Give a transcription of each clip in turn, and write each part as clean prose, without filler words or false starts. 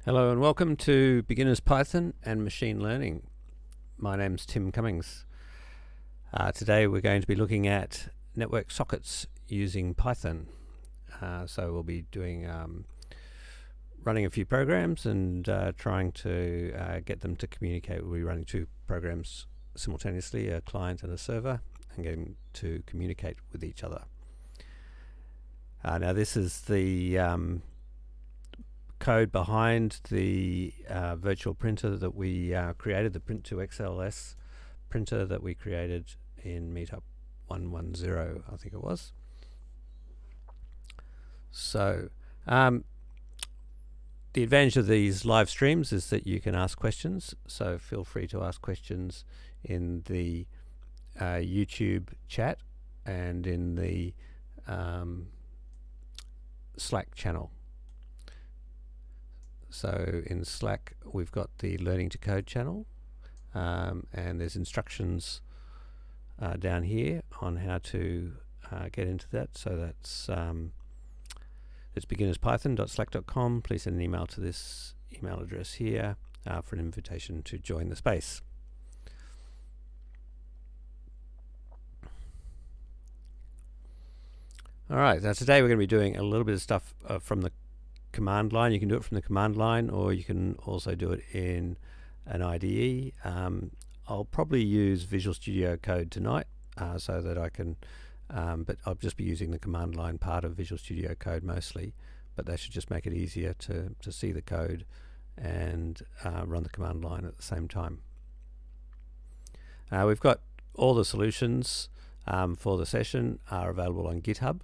Hello and welcome to Beginners Python and Machine Learning. My name's Tim Cummings. Today we're going to be looking at network sockets using Python. So we'll be doing running a few programs and trying to get them to communicate. We'll be running two programs simultaneously, a client and a server, and getting them to communicate with each other. Now this is the code behind the virtual printer that we created, the Print2XLS printer that we created in meetup 110, I think it was. So the advantage of these live streams is that you can ask questions, so feel free to ask questions in the YouTube chat and in the Slack channel. So in Slack we've got the Learning to Code channel, and there's instructions down here on how to get into that. So that's it's beginnerspython.slack.com. Please send an email to this email address here for an invitation to join the space. Alright, now today we're going to be doing a little bit of stuff from the command line. You can do it from the command line, or you can also do it in an IDE. I'll probably use Visual Studio Code tonight so that I can, but I'll just be using the command line part of Visual Studio Code mostly, but that should just make it easier to see the code and run the command line at the same time. We've got all the solutions for the session are available on GitHub.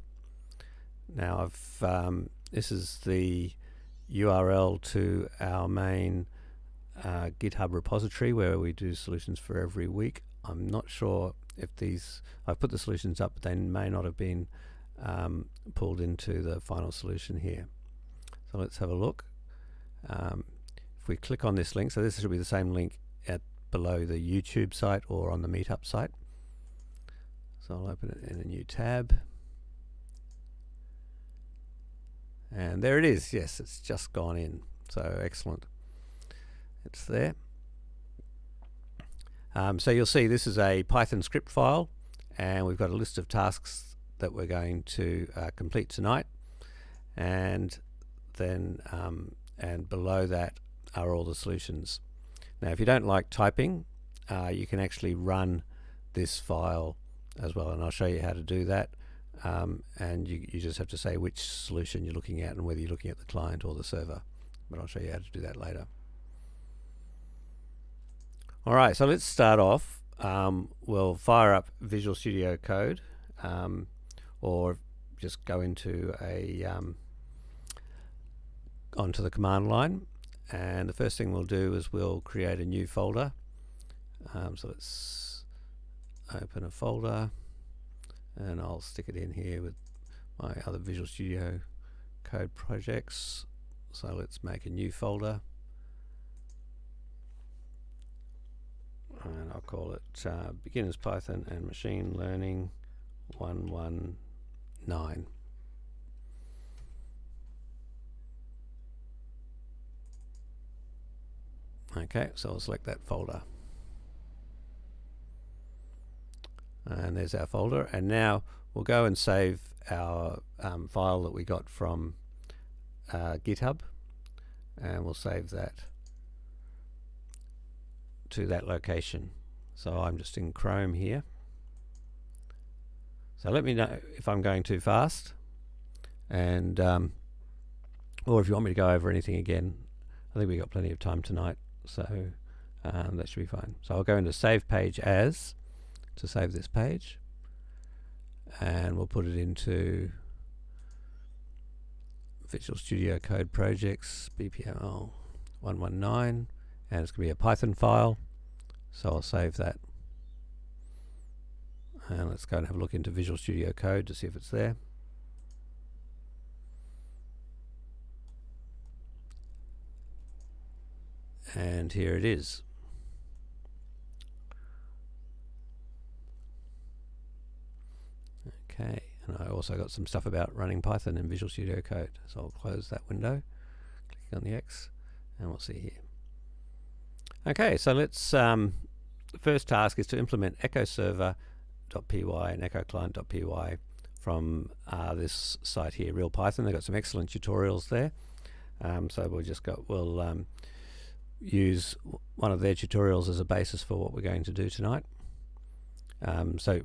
Now this is the URL to our main GitHub repository where we do solutions for every week. I'm not sure if I've put the solutions up, but they may not have been pulled into the final solution here. So let's have a look. If we click on this link, so this should be the same link below the YouTube site or on the Meetup site. So I'll open it in a new tab. And there it is. Yes, it's just gone in. So excellent. It's there. So you'll see this is a Python script file, and we've got a list of tasks that we're going to complete tonight. And then and below that are all the solutions. Now, if you don't like typing, you can actually run this file as well, and I'll show you how to do that. And you just have to say which solution you're looking at and whether you're looking at the client or the server, but I'll show you how to do that later. Alright, so let's start off. We'll fire up Visual Studio Code, or just go into onto the command line, and the first thing we'll do is we'll create a new folder. So let's open a folder, and I'll stick it in here with my other Visual Studio Code projects. So let's make a new folder, and I'll call it Beginners Python and Machine Learning 119. Okay, so I'll select that folder. And there's our folder, and now we'll go and save our file that we got from GitHub, and we'll save that to that location. So I'm just in Chrome here. So let me know if I'm going too fast, and or if you want me to go over anything again. I think we've got plenty of time tonight, so that should be fine. So I'll go into Save Page As to save this page, and we'll put it into Visual Studio Code Projects BPML 119, and it's going to be a Python file, so I'll save that. And let's go and have a look into Visual Studio Code to see if it's there. And here it is. Okay, and I also got some stuff about running Python in Visual Studio Code, so I'll close that window, click on the X, and we'll see here. Okay, so let's the first task is to implement echo server.py and echo client.py from this site here, Real Python. They've got some excellent tutorials there. So we'll use one of their tutorials as a basis for what we're going to do tonight. So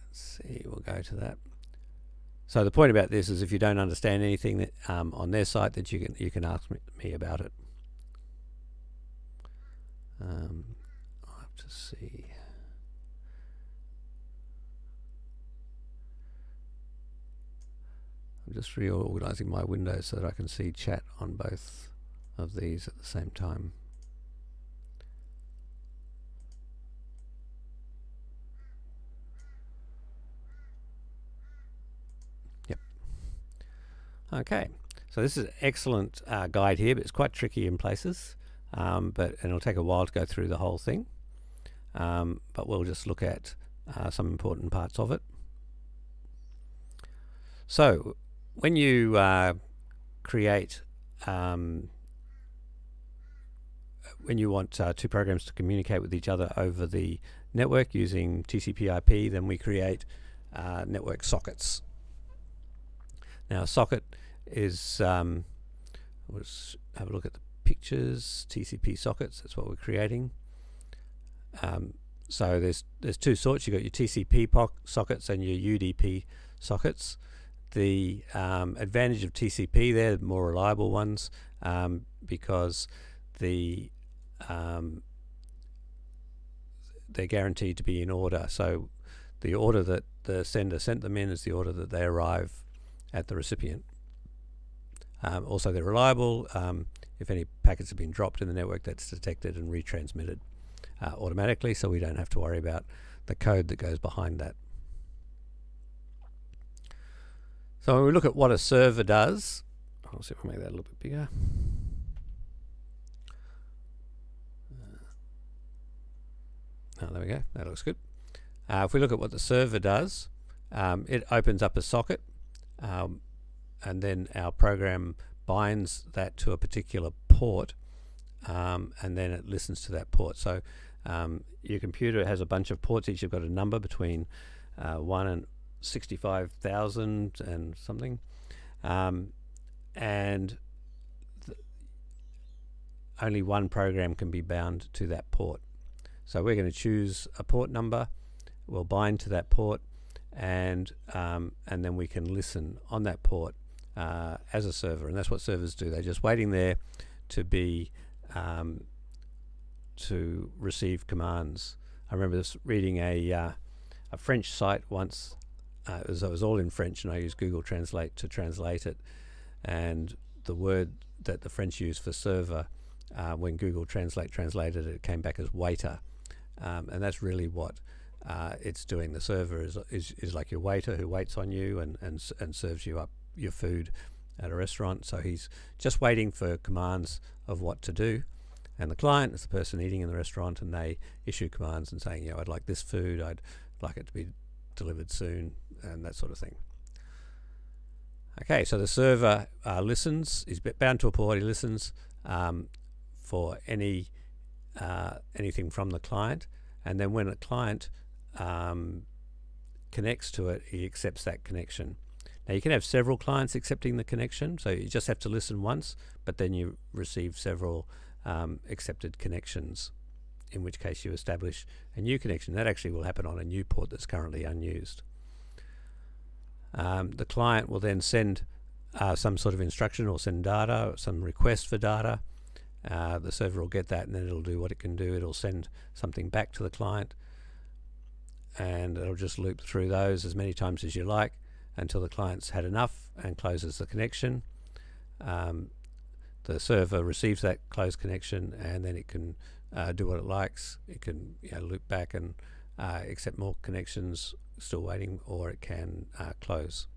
let's see, we'll go to that. So the point about this is if you don't understand anything that, on their site, that you can ask me about it. I'll have to see. I'm just reorganizing my windows so that I can see chat on both of these at the same time. Yep. Okay, so this is an excellent guide here, but it's quite tricky in places, and it'll take a while to go through the whole thing, but we'll just look at some important parts of it. So when you create, when you want two programs to communicate with each other over the network using TCP/IP, then we create network sockets. Now, a socket is, let's have a look at the pictures. TCP sockets, that's what we're creating. So there's two sorts. You've got your TCP sockets and your UDP sockets. The advantage of TCP, they're the more reliable ones, because they're guaranteed to be in order. So the order that the sender sent them in is the order that they arrive at the recipient. Also, they're reliable. If any packets have been dropped in the network, that's detected and retransmitted automatically, so we don't have to worry about the code that goes behind that. So when we look at what a server does, I'll see if I make that a little bit bigger. There we go. That looks good. If we look at what the server does, it opens up a socket, and then our program binds that to a particular port, and then it listens to that port. So your computer has a bunch of ports. Each have got a number between 1 and 65,000 and something, and only one program can be bound to that port. So we're going to choose a port number, we'll bind to that port, and then we can listen on that port as a server. And that's what servers do. They're just waiting there to be to receive commands. I remember reading a French site once. It was all in French, and I used Google Translate to translate it. And the word that the French used for server, when Google Translate translated it, it came back as waiter. And that's really what it's doing. The server is like your waiter who waits on you and serves you up your food at a restaurant. So he's just waiting for commands of what to do. And the client is the person eating in the restaurant, and they issue commands and saying, I'd like this food, I'd like it to be delivered soon, and that sort of thing. Okay, so the server listens, is bound to a port, he listens for anything from the client, and then when a client connects to it, he accepts that connection. Now you can have several clients accepting the connection, so you just have to listen once, but then you receive several accepted connections, in which case you establish a new connection. That actually will happen on a new port that's currently unused. The client will then send some sort of instruction or send data, some request for data. The server will get that, and then it'll do what it can do. It'll send something back to the client, and it'll just loop through those as many times as you like until the client's had enough and closes the connection. The server receives that closed connection, and then it can do what it likes. It can loop back and accept more connections still waiting, or it can close.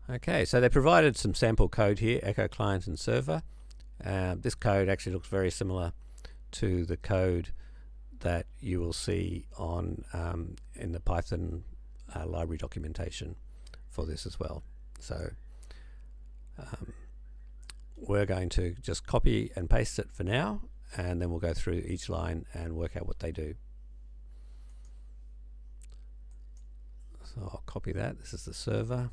Okay, so they provided some sample code here, echo client and server. This code actually looks very similar to the code that you will see on in the Python library documentation for this as well. So we're going to just copy and paste it for now, and then we'll go through each line and work out what they do. So I'll copy that. This is the server,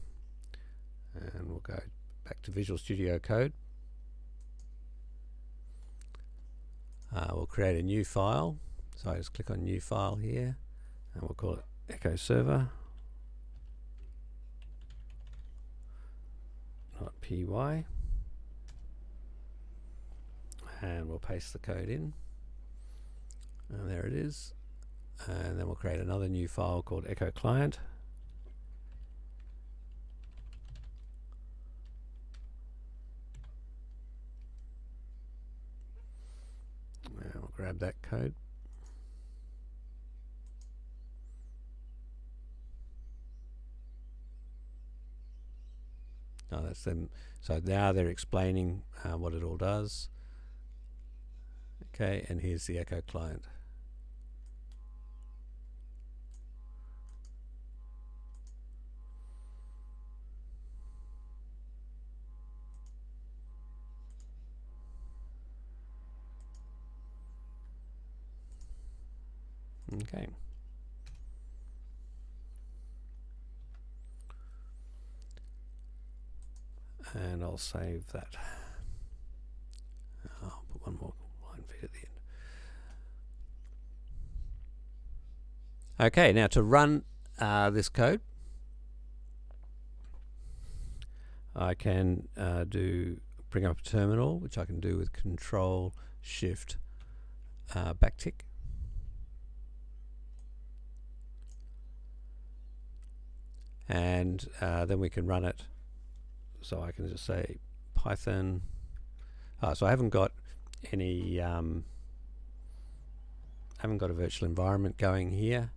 and we'll go back to Visual Studio Code. We'll create a new file. So I just click on new file here, and we'll call it echo server, not py, and we'll paste the code in, and there it is. And then we'll create another new file called echo client. And we'll grab that code. Oh, that's them. So now they're explaining what it all does. Okay, and here's the echo client. Okay. And I'll save that. I'll put one more line feed at the end. Okay, now to run this code, I can bring up a terminal, which I can do with Control Shift backtick. And then we can run it. So I can just say Python. So I haven't got any, haven't got a virtual environment going here,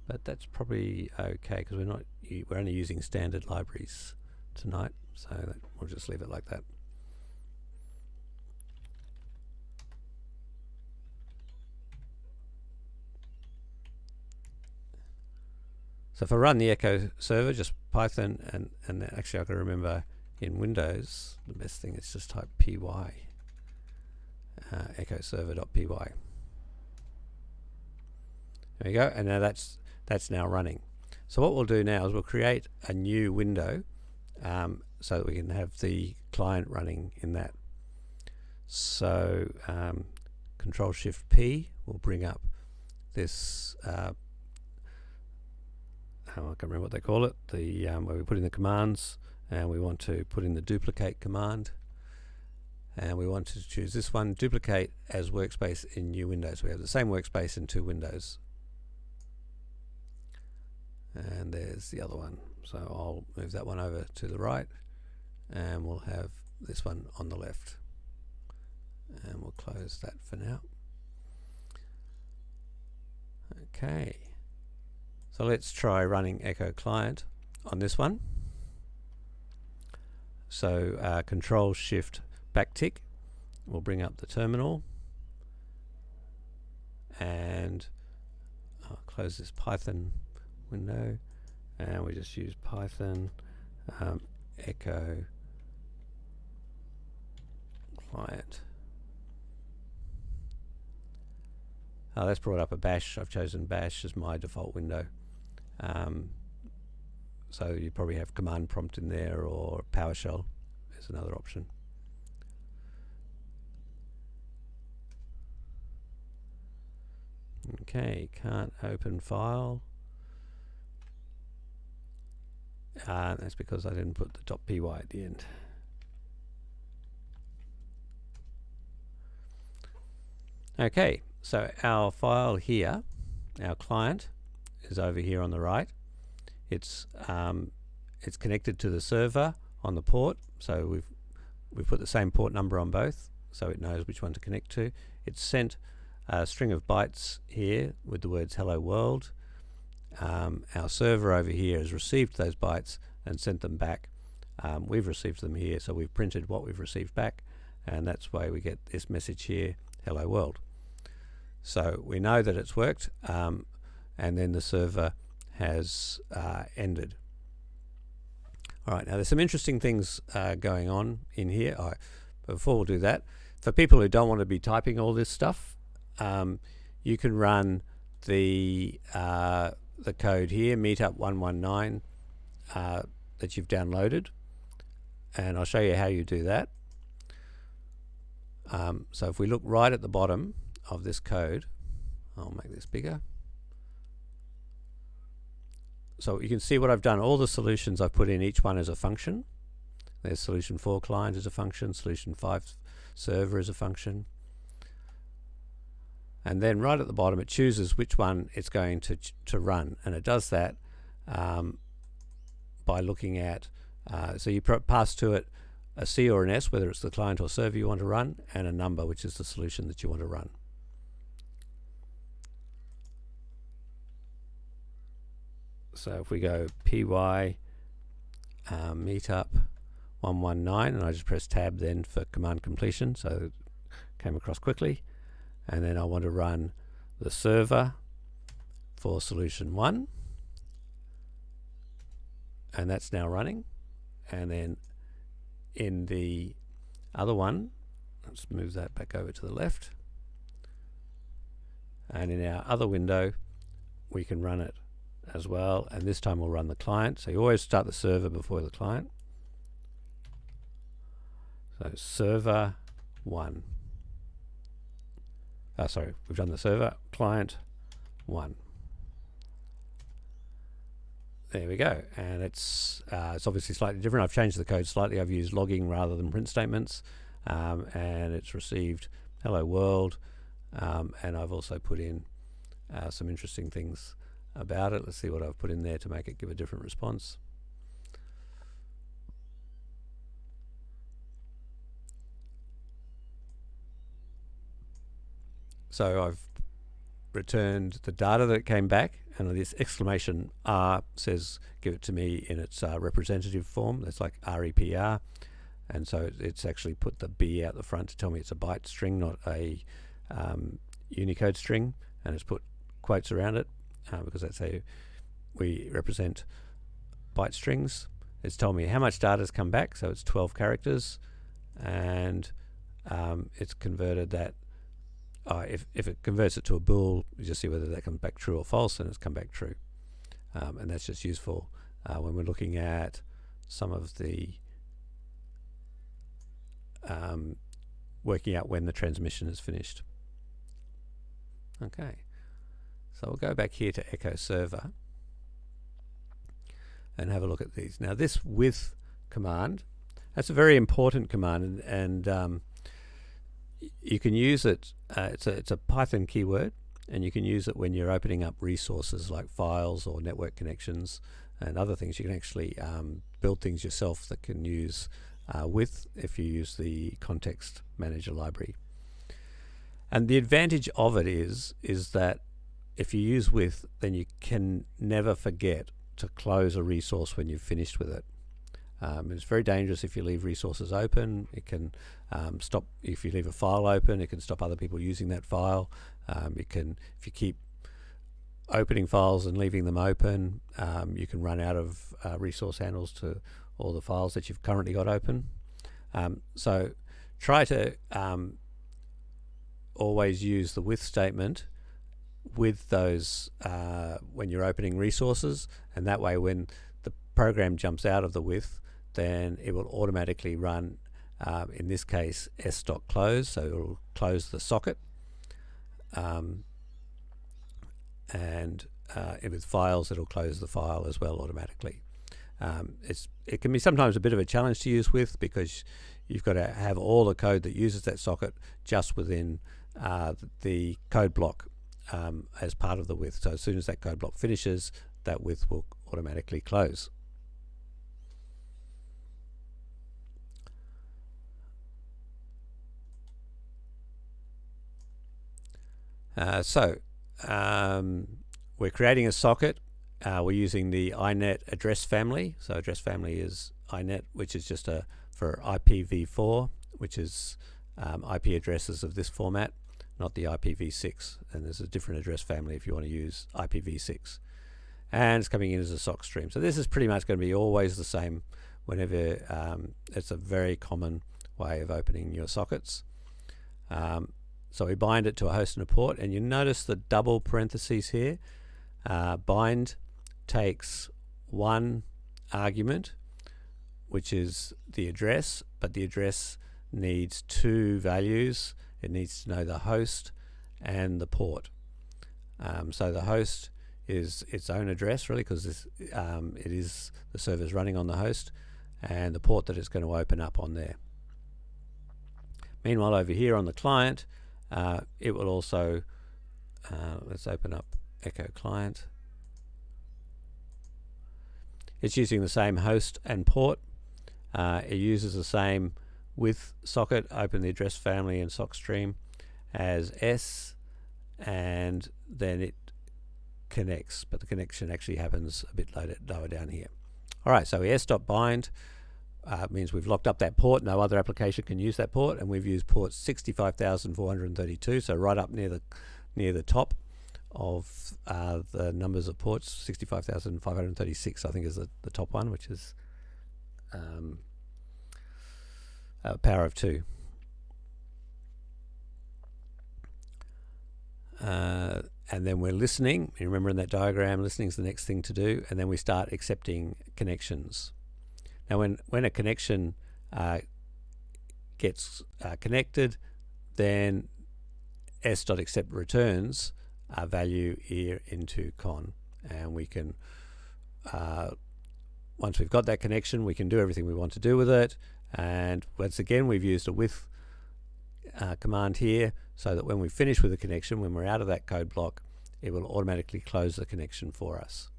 but that's probably okay because we're only using standard libraries tonight. So we'll just leave it like that. So if I run the echo server, just Python, and actually I've got to remember in Windows, the best thing is just type py, echo server.py. There we go, and now that's now running. So what we'll do now is we'll create a new window so that we can have the client running in that. So Control Shift P will bring up this I can't remember what they call it, the where we put in the commands, and we want to put in the duplicate command, and we want to choose this one, duplicate as workspace in new windows. We have the same workspace in two windows, and there's the other one. So I'll move that one over to the right, and we'll have this one on the left, and we'll close that for now. Okay. So let's try running echo client on this one. So Control Shift backtick will bring up the terminal, and I'll close this Python window, and we just use Python echo client. That's brought up a bash. I've chosen bash as my default window. So you probably have command prompt in there, or PowerShell is another option. Okay, can't open file. That's because I didn't put the .py at the end. Okay, so our file here, our client, is over here on the right. It's connected to the server on the port, so we've put the same port number on both, so it knows which one to connect to. It's sent a string of bytes here with the words hello world. Our server over here has received those bytes and sent them back we've received them here, so we've printed what we've received back, and that's why we get this message here, hello world. So we know that it's worked, and then the server has ended. All right, now there's some interesting things going on in here. Before we'll do that, for people who don't want to be typing all this stuff, you can run the code here, meetup 119, that you've downloaded, and I'll show you how you do that. So if we look right at the bottom of this code, I'll make this bigger. So you can see what I've done. All the solutions I've put in, each one is a function. There's solution 4 client is a function, solution 5 server is a function. And then right at the bottom it chooses which one it's going to run, and it does that by looking at, so you pass to it a C or an S, whether it's the client or server you want to run, and a number, which is the solution that you want to run. So if we go py meetup 119, and I just press tab then for command completion, so it came across quickly, and then I want to run the server for solution 1, and that's now running. And then in the other one, let's move that back over to the left, and in our other window we can run it as well, and this time we'll run the client. So you always start the server before the client. So server 1. Sorry, we've done the server, client 1. There we go, and it's obviously slightly different. I've changed the code slightly. I've used logging rather than print statements, and it's received hello world, and I've also put in some interesting things about it. Let's see what I've put in there to make it give a different response. So I've returned the data that came back, and this exclamation R says give it to me in its representative form. That's like REPR, and so it's actually put the B out the front to tell me it's a byte string, not a Unicode string, and it's put quotes around it because that's how we represent byte strings. It's told me how much data has come back, so it's 12 characters, and it's converted that. If it converts it to a bool, you just see whether that comes back true or false, and it's come back true. And that's just useful when we're looking at some of the working out when the transmission is finished. Okay, so we'll go back here to Echo Server and have a look at these. Now this with command, that's a very important command, and you can use it, it's a Python keyword, and you can use it when you're opening up resources like files or network connections and other things. You can actually build things yourself that can use with, if you use the context manager library. And the advantage of it is that if you use with, then you can never forget to close a resource when you've finished with it. It's very dangerous if you leave resources open. It can stop, if you leave a file open, it can stop other people using that file. It can, if you keep opening files and leaving them open, you can run out of resource handles to all the files that you've currently got open. So try to always use the with statement with those when you're opening resources, and that way when the program jumps out of the with, then it will automatically run, in this case, s.close, so it will close the socket. And with files, it'll close the file as well automatically. It can be sometimes a bit of a challenge to use with, because you've got to have all the code that uses that socket just within the code block as part of the with. So as soon as that code block finishes, that with will automatically close. We're creating a socket. We're using the inet address family. So address family is inet, which is just for IPv4, which is IP addresses of this format, not the IPv6. And there's a different address family if you want to use IPv6. And it's coming in as a sock stream. So this is pretty much going to be always the same whenever it's a very common way of opening your sockets. So we bind it to a host and a port, and you notice the double parentheses here. Bind takes one argument, which is the address, but the address needs two values. It needs to know the host and the port. So the host is its own address, really, because it is the server's running on the host, and the port that it's going to open up on there. Meanwhile, over here on the client, it will also, let's open up Echo Client. It's using the same host and port. It uses the same with socket, open the address family and sock stream as S, and then it connects, but the connection actually happens a bit lower down here. All right, so s.bind means we've locked up that port. No other application can use that port, and we've used port 65,432, so right up near the top of the numbers of ports. 65,536 I think is the top one, which is power of 2. And then we're listening. You remember in that diagram, listening is the next thing to do, and then we start accepting connections. Now when a connection gets connected, then s.accept returns a value here into con, and we can once we've got that connection, we can do everything we want to do with it. And once again, we've used a with command here, so that when we finish with the connection, when we're out of that code block, it will automatically close the connection for us.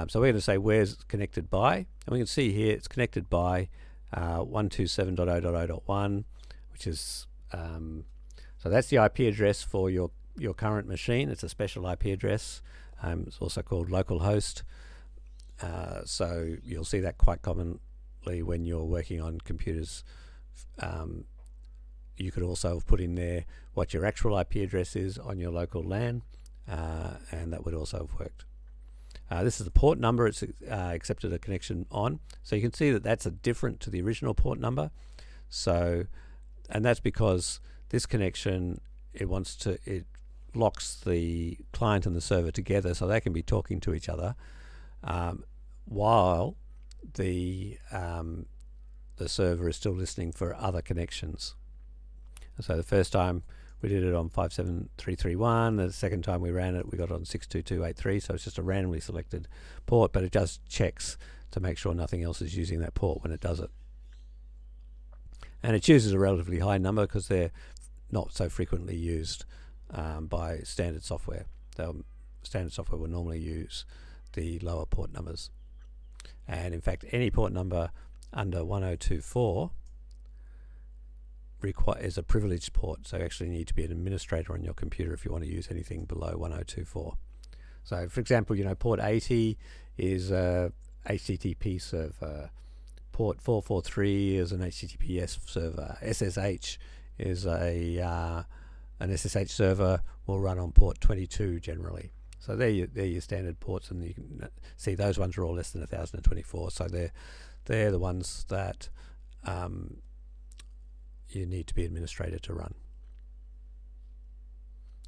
So we're going to say where's connected by, and we can see here it's connected by 127.0.0.1, which is so that's the IP address for your current machine. It's a special IP address. It's also called localhost. So you'll see that quite commonly when you're working on computers. You could also have put in there what your actual IP address is on your local LAN, and that would also have worked. This is the port number it's accepted a connection on. So you can see that that's different to the original port number. So, and that's because this connection, it locks the client and the server together so they can be talking to each other while the server is still listening for other connections. So the first time we did it on 57331, the second time we ran it we got it on 62283, so it's just a randomly selected port, but it just checks to make sure nothing else is using that port when it does it. And it chooses a relatively high number because they're not so frequently used by standard software. Standard software will normally use the lower port numbers. And in fact, any port number under 1024 is a privileged port, so you actually need to be an administrator on your computer if you want to use anything below 1024. So for example, port 80 is a HTTP server, port 443 is an HTTPS server, SSH is an SSH server, will run on port 22 generally. So they're your standard ports, and you can see those ones are all less than 1024. So they're the ones that you need to be administrator to run.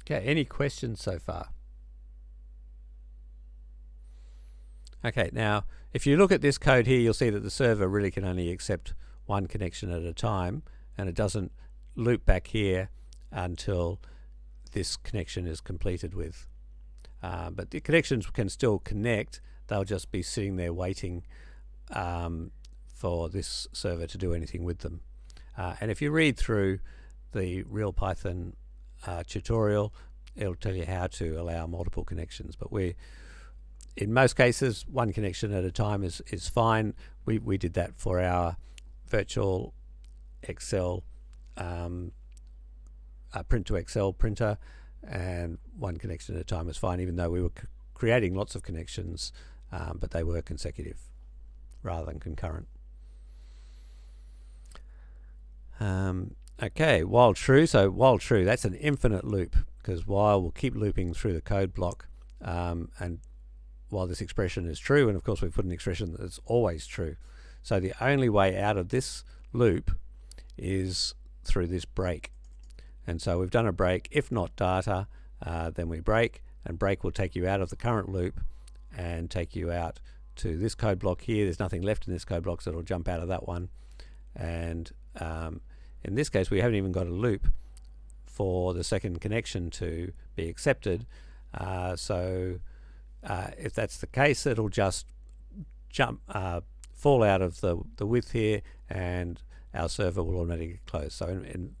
Okay, any questions so far? Okay, now if you look at this code here, you'll see that the server really can only accept one connection at a time, and it doesn't loop back here until this connection is completed with. But the connections can still connect. They'll just be sitting there waiting for this server to do anything with them. And if you read through the real Python tutorial, it'll tell you how to allow multiple connections. But in most cases, one connection at a time is fine. We did that for our virtual Excel print to Excel printer, and one connection at a time was fine, even though we were creating lots of connections, but they were consecutive. rather than concurrent. Okay, while true. So while true, that's an infinite loop, because while will keep looping through the code block, and while this expression is true, and of course we've put an expression that's always true. So the only way out of this loop is through this break. And so we've done a break. If not data, then we break, and break will take you out of the current loop and take you out to this code block here. There's nothing left in this code block, so it'll jump out of that one. And in this case, we haven't even got a loop for the second connection to be accepted. So if that's the case, it'll just fall out of the width here, and our server will automatically close. So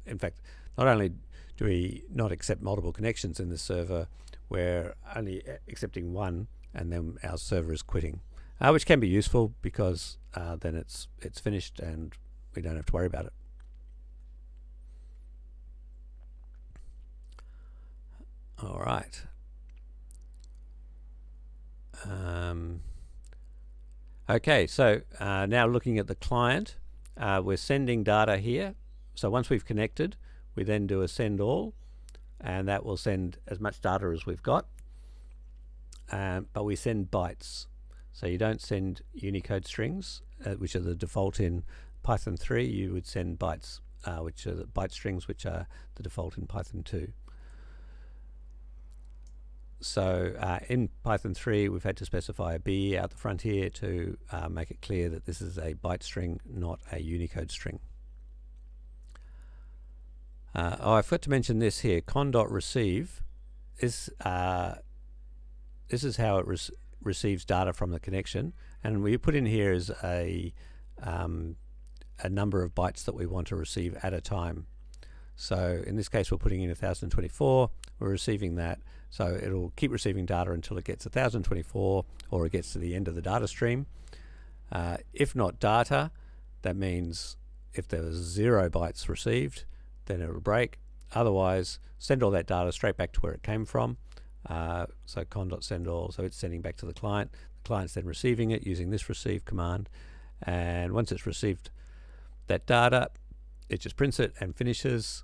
in fact, not only do we not accept multiple connections in the server, we're only accepting one, and then our server is quitting, which can be useful, because then it's finished and we don't have to worry about it. All right. Okay, so now looking at the client, we're sending data here. So once we've connected, we then do a send all, and that will send as much data as we've got. But we send bytes. So you don't send Unicode strings, which are the default in Python 3. You would send bytes, which are the byte strings, which are the default in Python 2. So in Python 3, we've had to specify a B out the front here to make it clear that this is a byte string, not a Unicode string. I forgot to mention this here. Con.receive is this is how it receives data from the connection, and we put in here is a number of bytes that we want to receive at a time. So in this case, we're putting in 1024. We're receiving that, so it'll keep receiving data until it gets 1024, or it gets to the end of the data stream. If not data, that means if there was 0 bytes received, then it'll break. Otherwise, send all that data straight back to where it came from. So con.sendAll, so it's sending back to the client. The client's then receiving it using this receive command, and once it's received that data, it just prints it and finishes.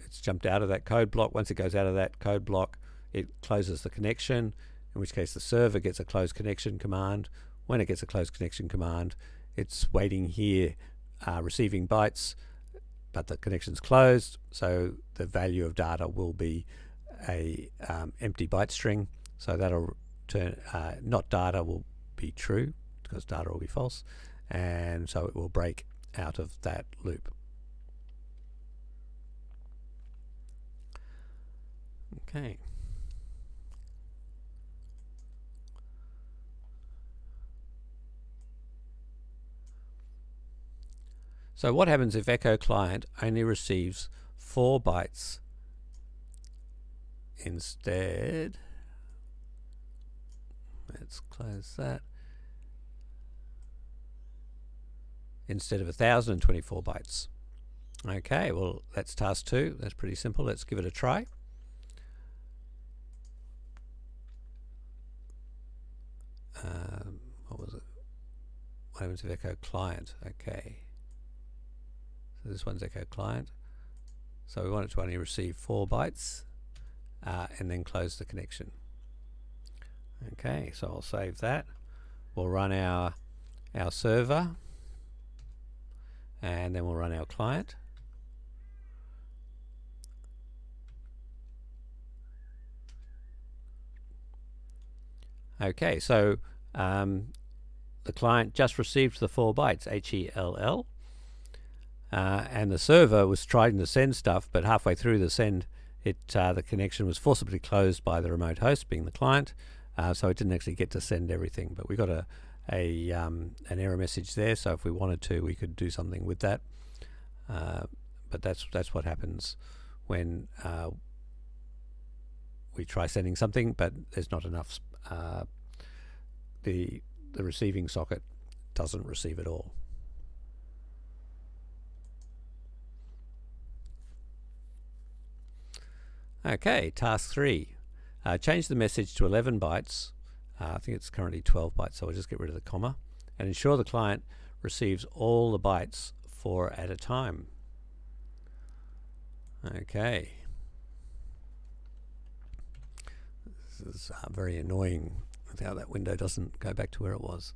It's jumped out of that code block. Once it goes out of that code block, it closes the connection, in which case the server gets a close connection command. When it gets a close connection command, it's waiting here, receiving bytes, but the connection's closed, so the value of data will be a empty byte string. So that'll turn not data will be true, because data will be false, and so it will break out of that loop. Okay. So what happens if echo client only receives 4 bytes instead? Let's close that. Instead of 1024 bytes. Okay, well, that's task 2. That's pretty simple. Let's give it a try. What was it? What happens if echo client? Okay. So this one's echo client. So we want it to only receive 4 bytes and then close the connection. Okay, so I'll save that. We'll run our server, and then we'll run our client. Okay, so the client just received the 4 bytes, HELL, and the server was trying to send stuff, but halfway through the send, the connection was forcibly closed by the remote host, being the client, so it didn't actually get to send everything. But we got an error message there, so if we wanted to, we could do something with that. But that's what happens when we try sending something, but there's not enough. The receiving socket doesn't receive it all. Okay, task 3. Change the message to 11 bytes. I think it's currently 12 bytes, so I'll just get rid of the comma. and ensure the client receives all the bytes 4 at a time. Okay. This is very annoying with how that window doesn't go back to where it was.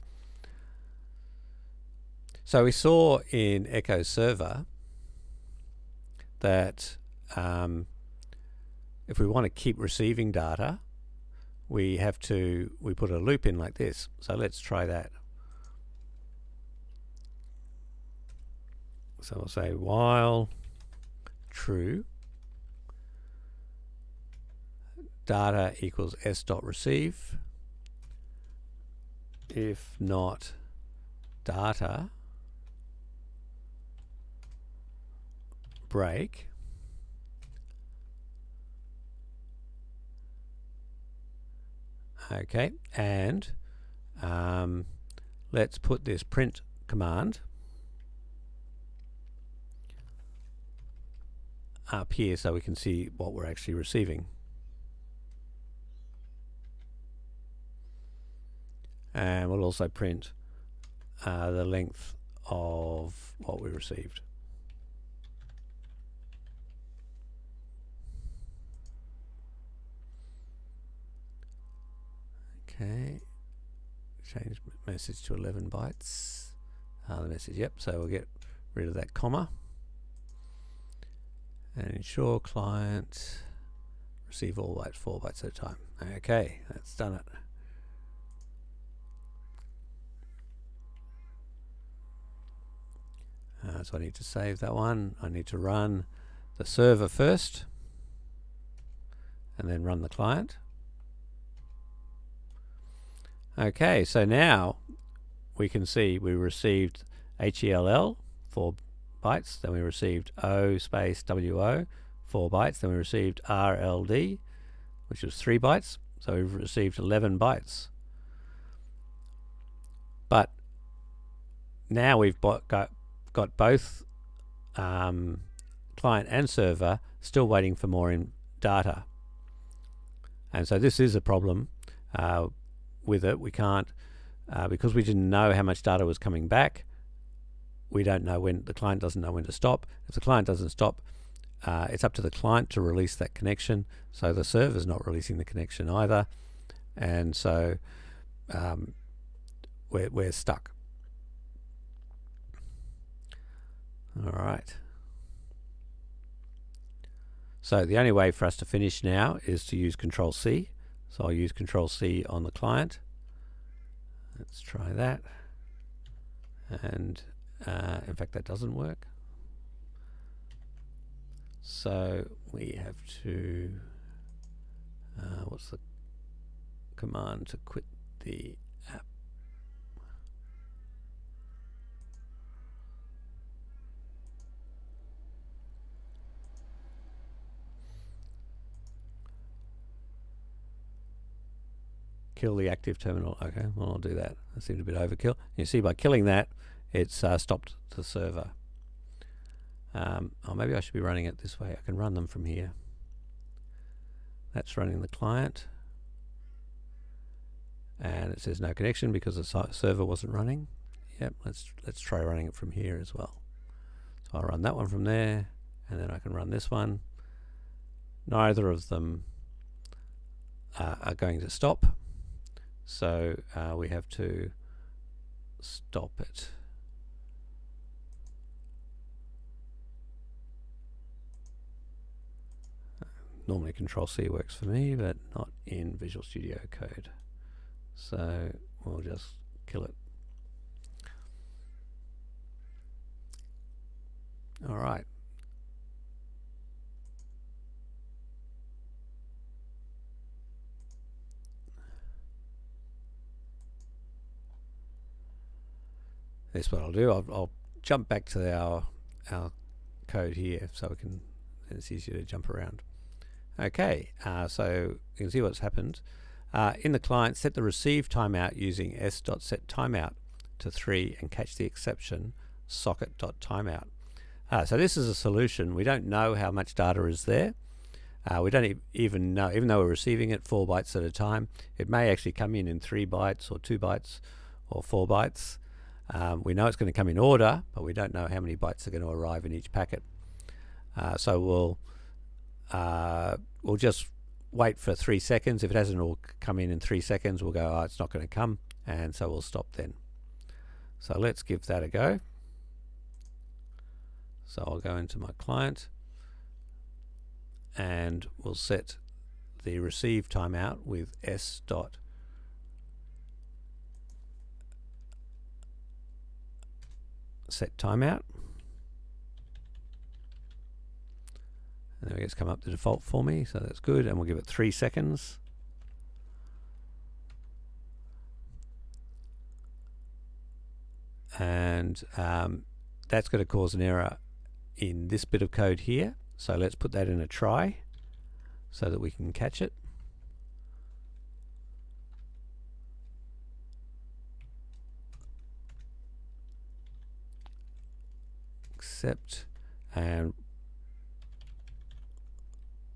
So we saw in Echo Server that if we want to keep receiving data, we put a loop in like this. So let's try that. So we'll say while true, data equals s.receive. If not data, break. Okay, and let's put this print command up here so we can see what we're actually receiving. And we'll also print the length of what we received. Okay, change message to 11 bytes. The message, yep, so we'll get rid of that comma. And ensure client receive all bytes, 4 bytes at a time. Okay, that's done it. So I need to save that one. I need to run the server first and then run the client. Okay, so now we can see we received HELL 4 bytes, then we received O space WO 4 bytes, then we received RLD, which was 3 bytes, so we've received 11 bytes. But now we've got both client and server still waiting for more data. And so this is a problem with it. We can't, because we didn't know how much data was coming back, we don't know when, the client doesn't know when to stop. If the client doesn't stop, it's up to the client to release that connection, so the server's not releasing the connection either, and so we're stuck. All right. So the only way for us to finish now is to use Control-C. So I'll use Control-C on the client. Let's try that. And in fact, that doesn't work. So we have to, what's the command to quit the app? Kill the active terminal. Okay, well, I'll do that. That seemed a bit overkill. You see, by killing that, it's stopped the server. Oh, maybe I should be running it this way. I can run them from here. That's running the client, and it says no connection because the server wasn't running. Yep, let's try running it from here as well. So I'll run that one from there, and then I can run this one. Neither of them are going to stop, so we have to stop it. Normally Control-C works for me, but not in Visual Studio Code. So we'll just kill it. All right. That's what I'll do. I'll jump back to our code here so we can, it's easier to jump around. Okay, so you can see what's happened. In the client, set the receive timeout using s.setTimeout to 3 and catch the exception socket.timeout. So this is a solution. We don't know how much data is there. We don't even know, even though we're receiving it 4 bytes at a time, it may actually come in 3 bytes or 2 bytes or 4 bytes. We know it's going to come in order, but we don't know how many bytes are going to arrive in each packet. So we'll just wait for 3 seconds. If it hasn't all come in 3 seconds, we'll go, oh, it's not going to come, and so we'll stop then. So let's give that a go. So I'll go into my client, and we'll set the receive timeout with s dot set timeout. And then it's come up the default for me, so that's good. And we'll give it 3 seconds. And that's going to cause an error in this bit of code here. So let's put that in a try so that we can catch it. Accept and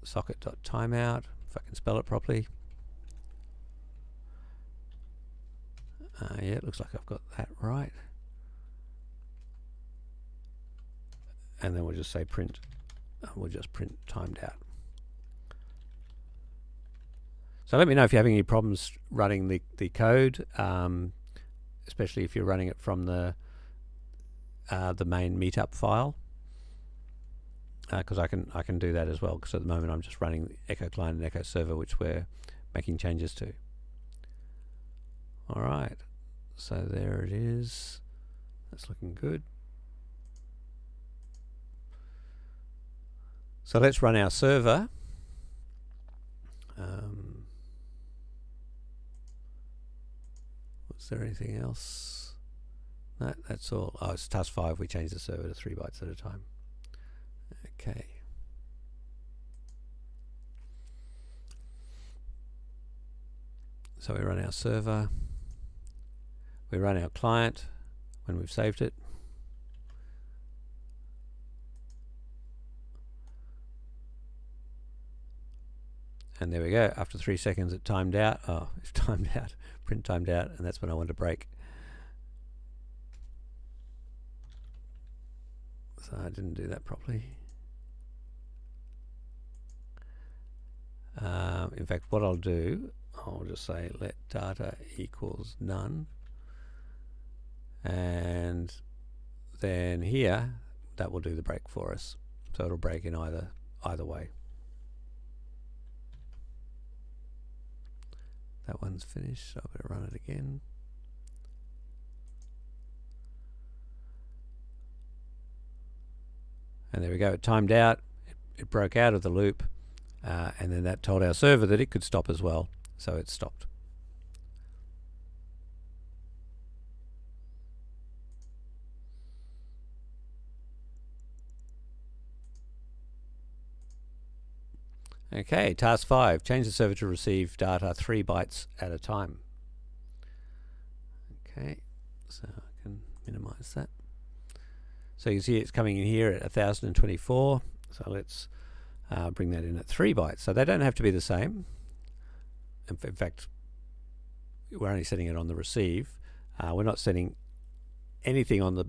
socket.timeout, if I can spell it properly. Yeah, it looks like I've got that right. And then we'll just say print, we'll just print timed out. So let me know if you're having any problems running the code, especially if you're running it from the main meetup file, because I can do that as well, because at the moment I'm just running the Echo client and Echo server, which we're making changes to. All right, so there it is. That's looking good. So let's run our server. Was there anything else? No, that's all. Oh, it's task 5. We changed the server to 3 bytes at a time. Okay. So we run our server. We run our client when we've saved it. And there we go. After 3 seconds, it timed out. Oh, it's timed out. Print timed out, and that's when I want to break. So I didn't do that properly. In fact, what I'll do, I'll just say let data equals none. And then here, that will do the break for us. So it'll break in either way. That one's finished, so I better run it again. And there we go, it timed out, it broke out of the loop, and then that told our server that it could stop as well, so it stopped. Okay, task 5, change the server to receive data 3 bytes at a time. Okay, so I can minimize that. So you can see it's coming in here at 1024. So let's bring that in at 3 bytes. So they don't have to be the same. In fact, we're only setting it on the receive. We're not setting anything on the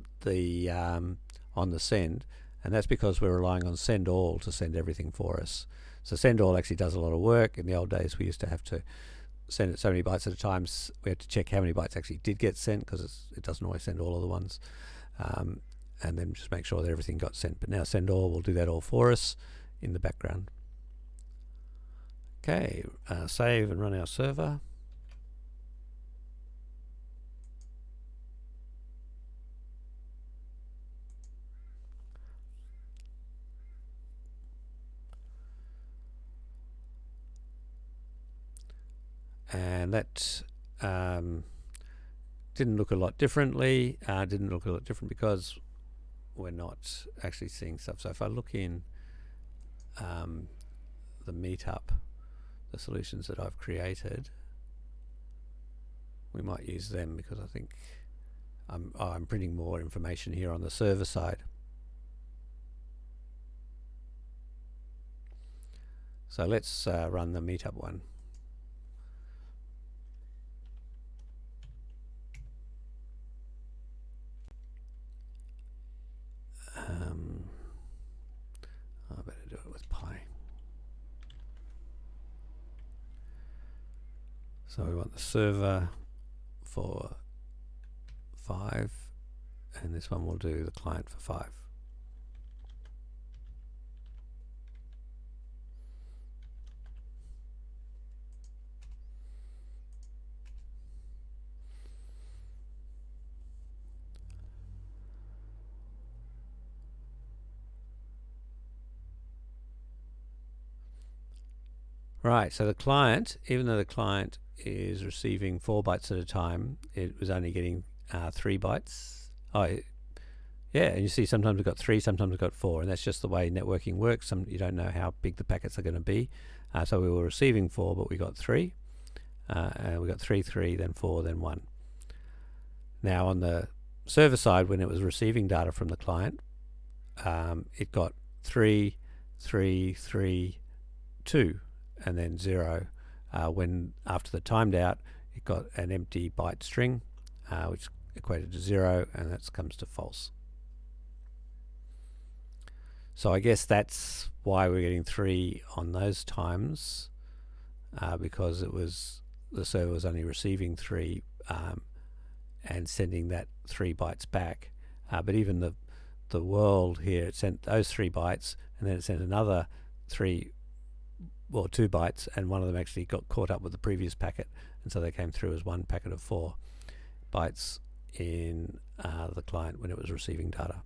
send, and that's because we're relying on send all to send everything for us. So send all actually does a lot of work. In the old days, we used to have to send it so many bytes at a time. We had to check how many bytes actually did get sent, because it doesn't always send all of the ones. And then just make sure that everything got sent. But now send all will do that all for us in the background. Okay, save and run our server. And that didn't look a lot differently. Didn't look a lot different because we're not actually seeing stuff. So if I look in the meetup, the solutions that I've created, we might use them, because I think I'm printing more information here on the server side. So let's run the meetup one. So we want the server for 5, and this one will do the client for 5. Right, so the client, even though the client is receiving 4 bytes at a time, it was only getting 3 bytes. Yeah, and you see sometimes we've got 3, sometimes we've got 4, and that's just the way networking works. You don't know how big the packets are going to be. So we were receiving 4, but we got 3. And we got 3, 3, then 4, then 1. Now on the server side, when it was receiving data from the client, it got 3, 3, 3, 2. And then 0. When after the timed out, it got an empty byte string, which equated to 0, and that comes to false. So I guess that's why we're getting 3 on those times, because the server was only receiving 3 and sending that 3 bytes back. But even the world here, it sent those 3 bytes, and then it sent another 2 bytes, and one of them actually got caught up with the previous packet, and so they came through as one packet of 4 bytes in the client when it was receiving data.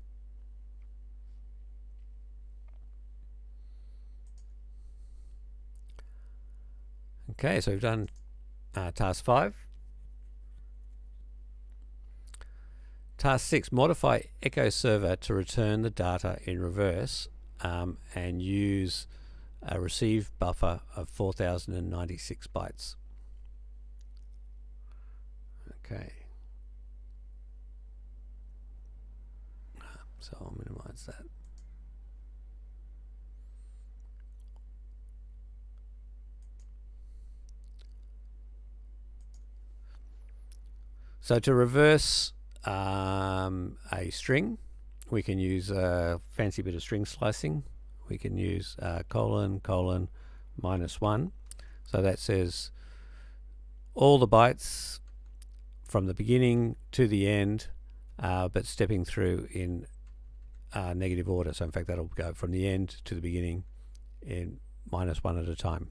Okay, so we've done task 5. Task 6, modify echo server to return the data in reverse and use a receive buffer of 4096 bytes. Okay. So I'll minimize that. So to reverse a string, we can use a fancy bit of string slicing. We can use colon, colon, -1. So that says all the bytes from the beginning to the end, but stepping through in negative order. So in fact, that'll go from the end to the beginning in -1 at a time.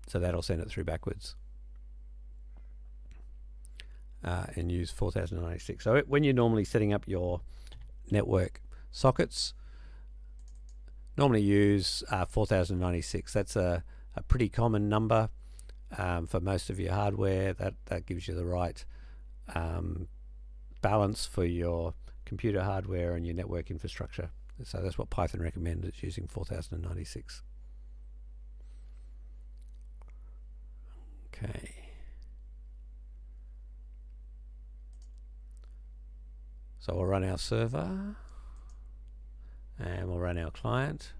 So that'll send it through backwards. And use 4096. So when you're normally setting up your network sockets, normally use 4096. That's a pretty common number for most of your hardware. That gives you the right balance for your computer hardware and your network infrastructure. So that's what Python recommends, it's using 4096. Okay. So we'll run our server and we'll run our client,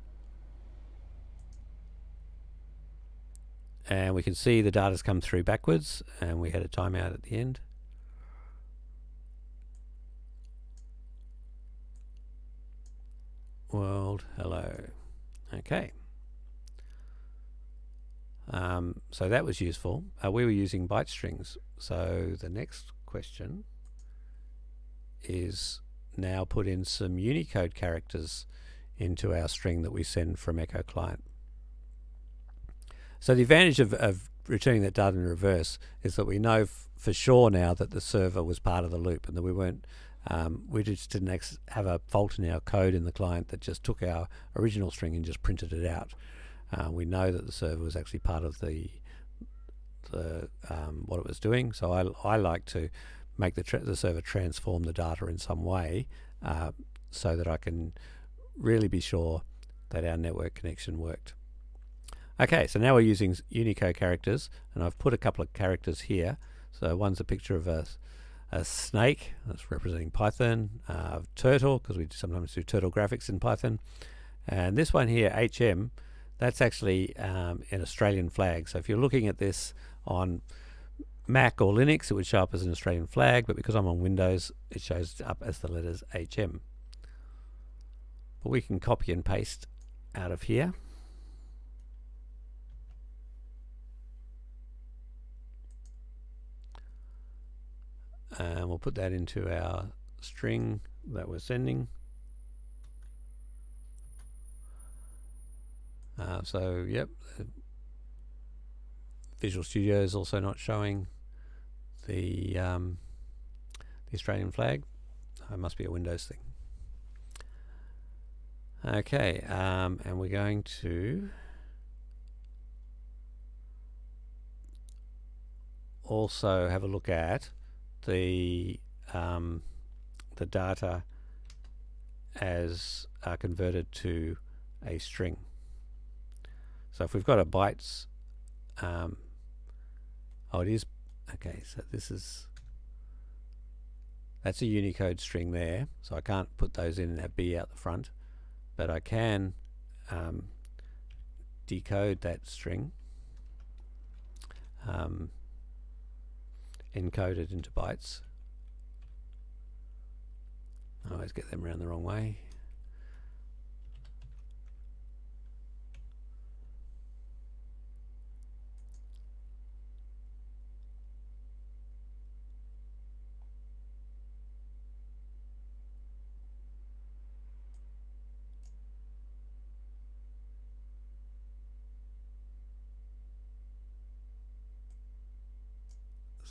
and we can see the data's come through backwards, and we had a timeout at the end. World hello. Okay. So that was useful. We were using byte strings. So the next question is now put in some Unicode characters into our string that we send from Echo Client. So the advantage of returning that data in reverse is that we know for sure now that the server was part of the loop, and that we just didn't have a fault in our code in the client that just took our original string and just printed it out. We know that the server was actually part of the what it was doing. So I like to make the server transform the data in some way so that I can really be sure that our network connection worked. Okay, so now we're using Unicode characters, and I've put a couple of characters here. So one's a picture of a snake, that's representing Python, turtle, because we sometimes do turtle graphics in Python, and this one here, HM, that's actually an Australian flag. So if you're looking at this on Mac or Linux, it would show up as an Australian flag, but because I'm on Windows, it shows up as the letters HM. But we can copy and paste out of here. and we'll put that into our string that we're sending. So yep, Visual Studio is also not showing the Australian flag. It must be a Windows thing. Okay, and we're going to also have a look at the data as converted to a string. So if we've got a bytes, oh, it is, okay, so that's a Unicode string there, so I can't put those in and have B out the front, but I can decode that string, encode it into bytes. I always get them around the wrong way.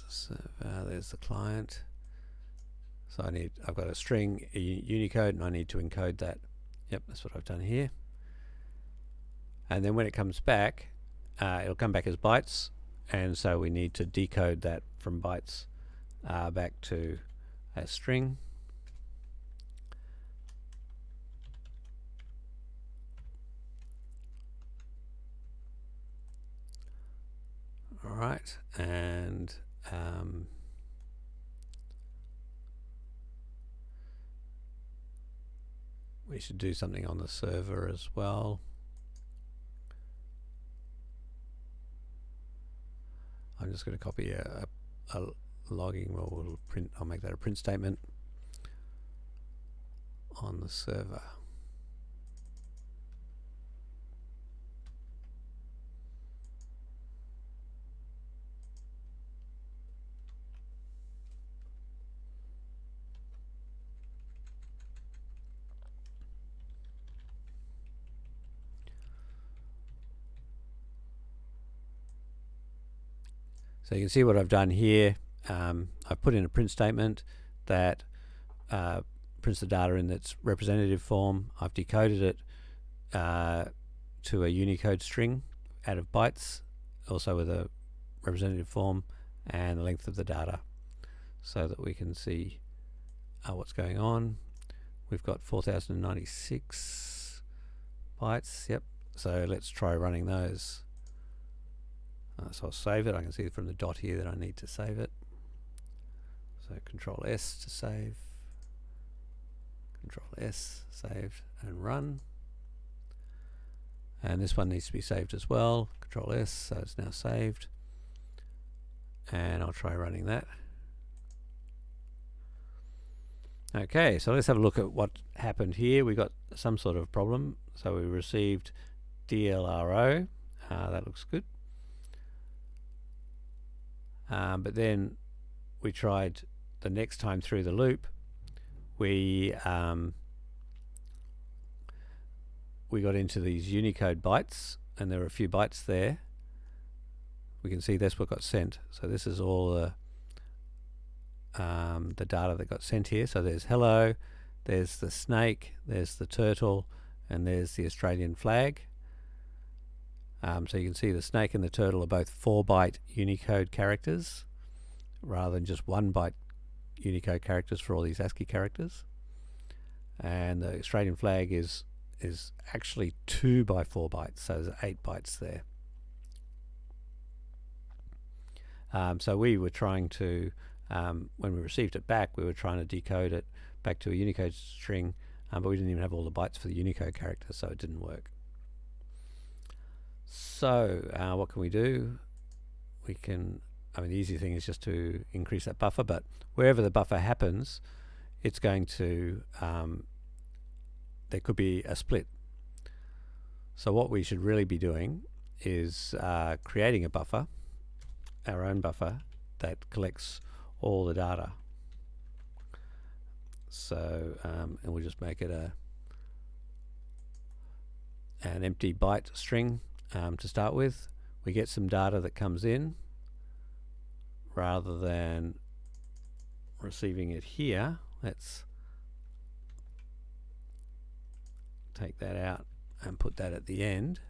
So there's the client. So I've got a string, a Unicode, and I need to encode that. Yep, that's what I've done here. And then when it comes back, it'll come back as bytes, and so we need to decode that from bytes back to a string. All right, and we should do something on the server as well. I'm just going to copy a logging. We'll print. I'll make that a print statement on the server. So you can see what I've done here. I've put in a print statement that prints the data in its representative form. I've decoded it to a Unicode string out of bytes, also with a representative form and the length of the data, so that we can see what's going on. We've got 4096 bytes. Yep. So let's try running those. So I'll save it. I can see from the dot here that I need to save it. So Control S to save, Control S, saved, and run. And this one needs to be saved as well. Control S, so it's now saved. And I'll try running that. Okay, so let's have a look at what happened here. We got some sort of problem. So we received DLRO. That looks good. But then we tried the next time through the loop. We got into these Unicode bytes, and there were a few bytes there. We can see that's what got sent. So this is all the data that got sent here. So there's hello, there's the snake, there's the turtle, and there's the Australian flag. So you can see the snake and the turtle are both 4-byte Unicode characters rather than just 1-byte Unicode characters for all these ASCII characters. And the Australian flag is actually 2 by 4 bytes, so there's 8 bytes there. So we were trying to, when we received it back, we were trying to decode it back to a Unicode string, but we didn't even have all the bytes for the Unicode character, so it didn't work. So what can we do? We can, the easy thing is just to increase that buffer, but wherever the buffer happens, it's going to, there could be a split. So what we should really be doing is creating a buffer, our own buffer, that collects all the data. So and we'll just make it an empty byte string to start with. We get some data that comes in rather than receiving it here. Let's take that out and put that at the end.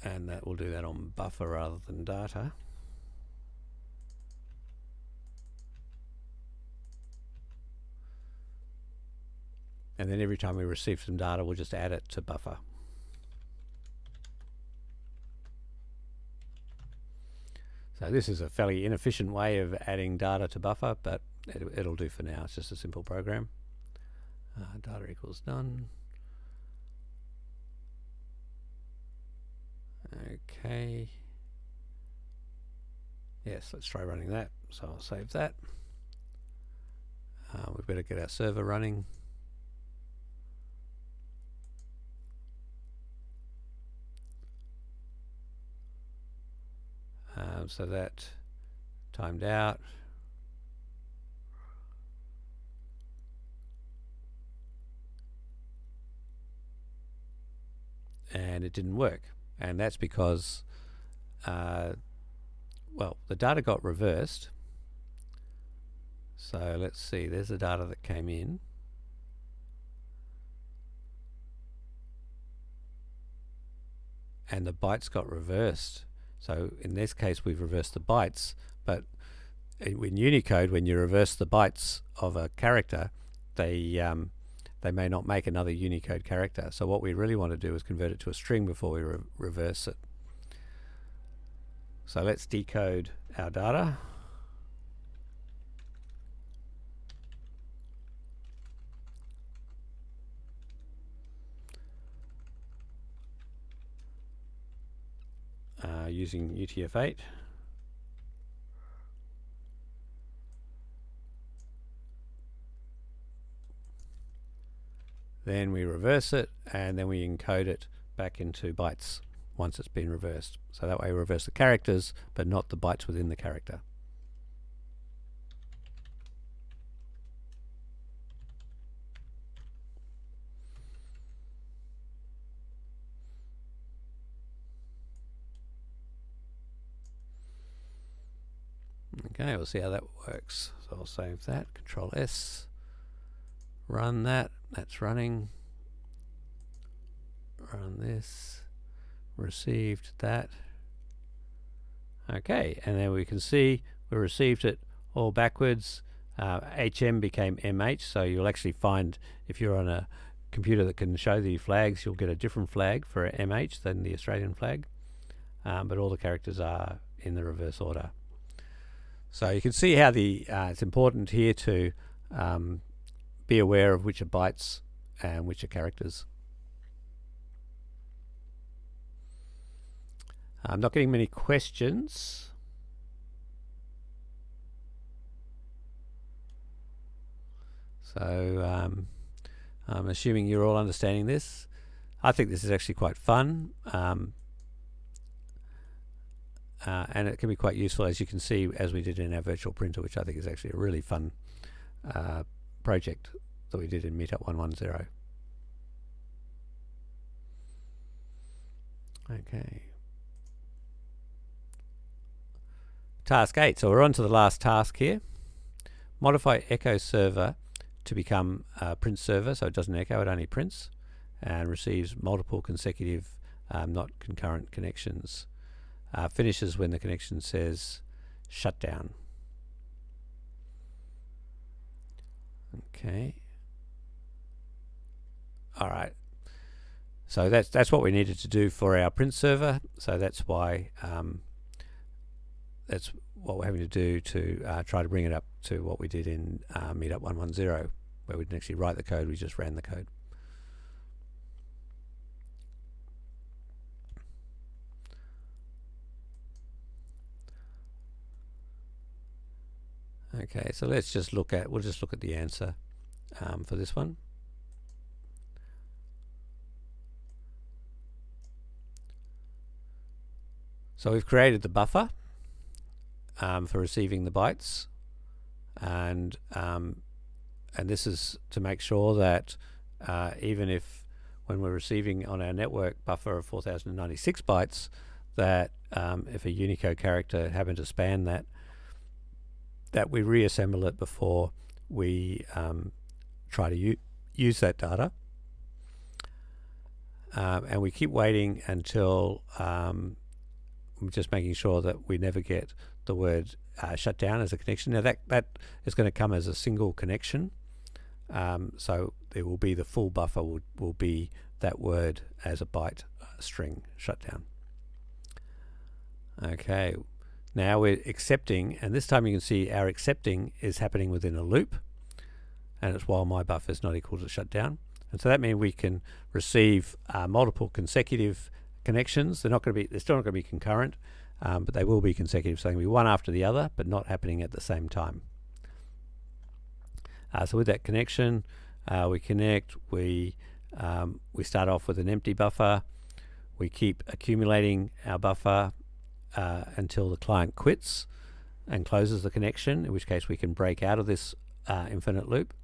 And that will do that on buffer rather than data. And then every time we receive some data, we'll just add it to buffer. So this is a fairly inefficient way of adding data to buffer, but it'll do for now. It's just a simple program. Data equals done. Okay. Yes, let's try running that. So I'll save that. We better get our server running. So that timed out. And it didn't work. And that's because, well, the data got reversed. So let's see, there's the data that came in. And the bytes got reversed. So in this case, we've reversed the bytes, but in Unicode, when you reverse the bytes of a character, they may not make another Unicode character. So what we really want to do is convert it to a string before we reverse it. So let's decode our data. Using UTF-8. Then we reverse it, and then we encode it back into bytes once it's been reversed. So that way we reverse the characters, but not the bytes within the character. Okay, we'll see how that works. So I'll save that, Control S, run that, that's running. Run this, received that. Okay, and then we can see we received it all backwards. HM became MH, so you'll actually find if you're on a computer that can show the flags, you'll get a different flag for MH than the Australian flag, but all the characters are in the reverse order. So you can see how it's important here to be aware of which are bytes and which are characters. I'm not getting many questions. So I'm assuming you're all understanding this. I think this is actually quite fun. And it can be quite useful, as you can see, as we did in our virtual printer, which I think is actually a really fun project that we did in Meetup 110. Okay. Task 8. So we're on to the last task here. Modify echo server to become a print server, so it doesn't echo, it only prints, and receives multiple consecutive, not concurrent connections. Finishes when the connection says shut down. Okay. All right. So that's what we needed to do for our print server. So that's why that's what we're having to do to try to bring it up to what we did in Meetup 110, where we didn't actually write the code, we just ran the code. Okay, so we'll just look at the answer for this one. So we've created the buffer. for receiving the bytes, and this is to make sure that even if when we're receiving on our network buffer of 4096 bytes, that if a Unicode character happened to span that we reassemble it before we try to use that data. And we keep waiting until we're just making sure that we never get the word shut down as a connection. Now that is going to come as a single connection, so there will be the full buffer will be that word as a byte string shutdown. Okay, now we're accepting, and this time you can see our accepting is happening within a loop, and it's while my buffer is not equal to shutdown. And so that means we can receive multiple consecutive connections. They're still not going to be concurrent, but they will be consecutive. So they can be one after the other, but not happening at the same time. So with that connection, we connect. We start off with an empty buffer. We keep accumulating our buffer until the client quits and closes the connection, in which case we can break out of this infinite loop,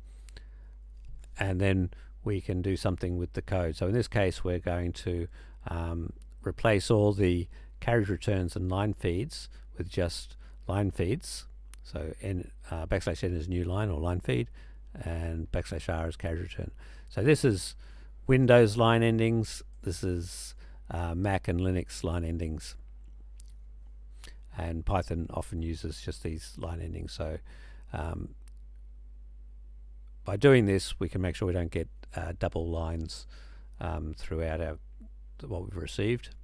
and then we can do something with the code. So in this case, we're going to replace all the carriage returns and line feeds with just line feeds. So n is new line or line feed, and /r is carriage return. So this is Windows line endings. This is Mac and Linux line endings. And Python often uses just these line endings. So by doing this, we can make sure we don't get double lines throughout what we've received.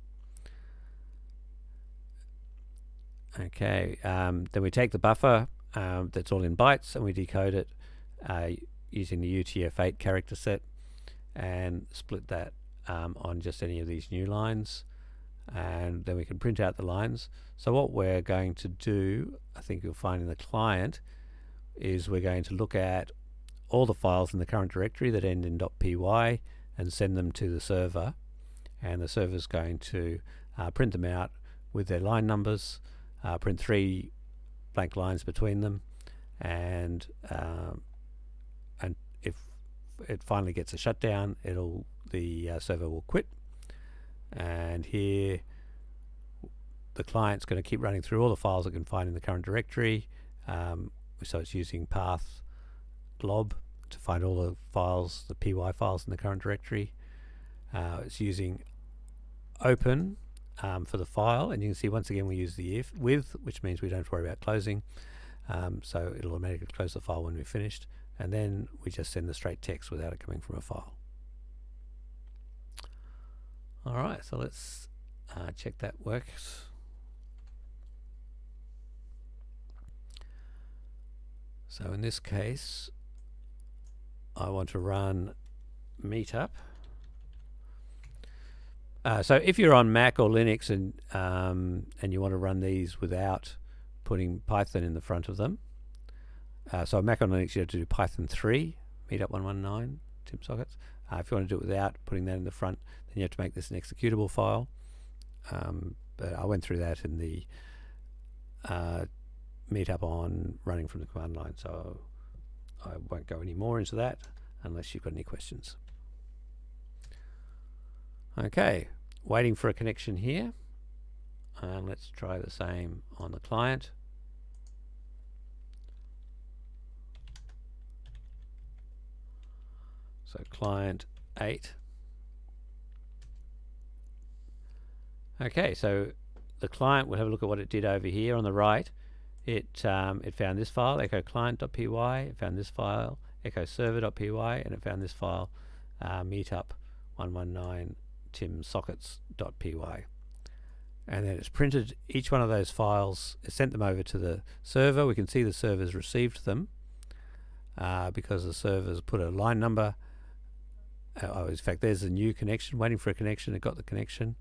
Okay, then we take the buffer that's all in bytes and we decode it using the UTF-8 character set and split that on just any of these new lines, and then we can print out the lines. So what we're going to do, I think you'll find in the client, is we're going to look at all the files in the current directory that end in .py and send them to the server, and the server's going to print them out with their line numbers, print 3 blank lines between them, and if it finally gets a shutdown, the server will quit. And here the client's going to keep running through all the files it can find in the current directory, so it's using path glob to find all the files, the py files in the current directory. It's using open for the file, and you can see once again we use the if with, which means we don't have to worry about closing, so it'll automatically close the file when we're finished, and then we just send the straight text without it coming from a file. Alright, so let's check that works. So in this case, I want to run meetup. So if you're on Mac or Linux and you want to run these without putting Python in the front of them, so on Mac or Linux you have to do Python 3, meetup 119, Tim sockets. If you want to do it without putting that in the front, then you have to make this an executable file. But I went through that in the meetup on running from the command line, so I won't go any more into that unless you've got any questions. Okay, waiting for a connection here, and let's try the same on the client. So client 8. Okay, so the client will have a look at what it did over here on the right. It found this file, echo client.py, it found this file, echo server.py, and it found this file, meetup 119 timsockets.py. And then it's printed each one of those files, it sent them over to the server. We can see the server's received them because the server's put a line number. In fact, there's a new connection, waiting for a connection. It got the connection,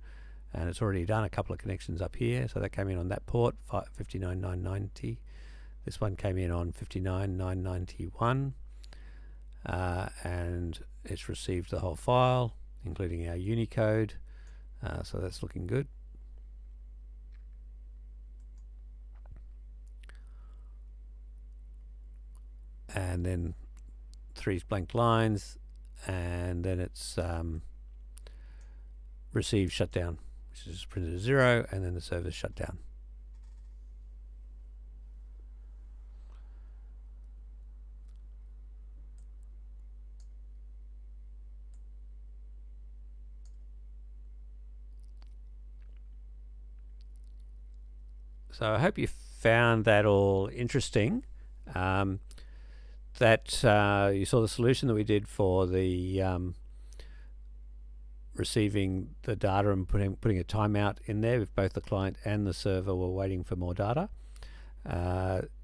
and it's already done a couple of connections up here. So that came in on that port, 59990. This one came in on 59991, and it's received the whole file, including our Unicode. So that's looking good. and then 3 blank lines, and then it's receive shutdown, which is printed as 0, and then the server's shut down. So I hope you found that all interesting. That you saw the solution that we did for the receiving the data and putting a timeout in there if both the client and the server were waiting for more data.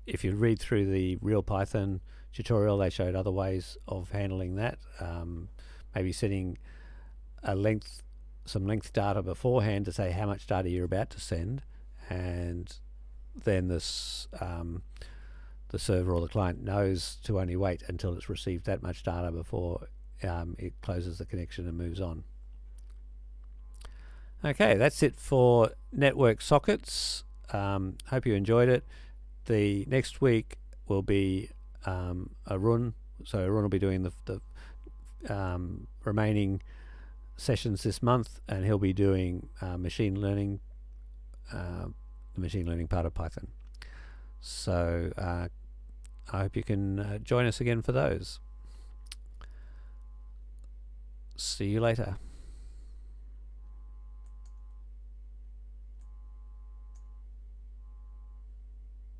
If you read through the real Python tutorial, they showed other ways of handling that. Maybe setting some length data beforehand to say how much data you're about to send, and then this the server or the client knows to only wait until it's received that much data before it closes the connection and moves on. Okay, that's it for network sockets. Hope you enjoyed it. The next week will be Arun. So Arun will be doing the remaining sessions this month, and he'll be doing machine learning, the machine learning part of Python. So I hope you can join us again for those. See you later.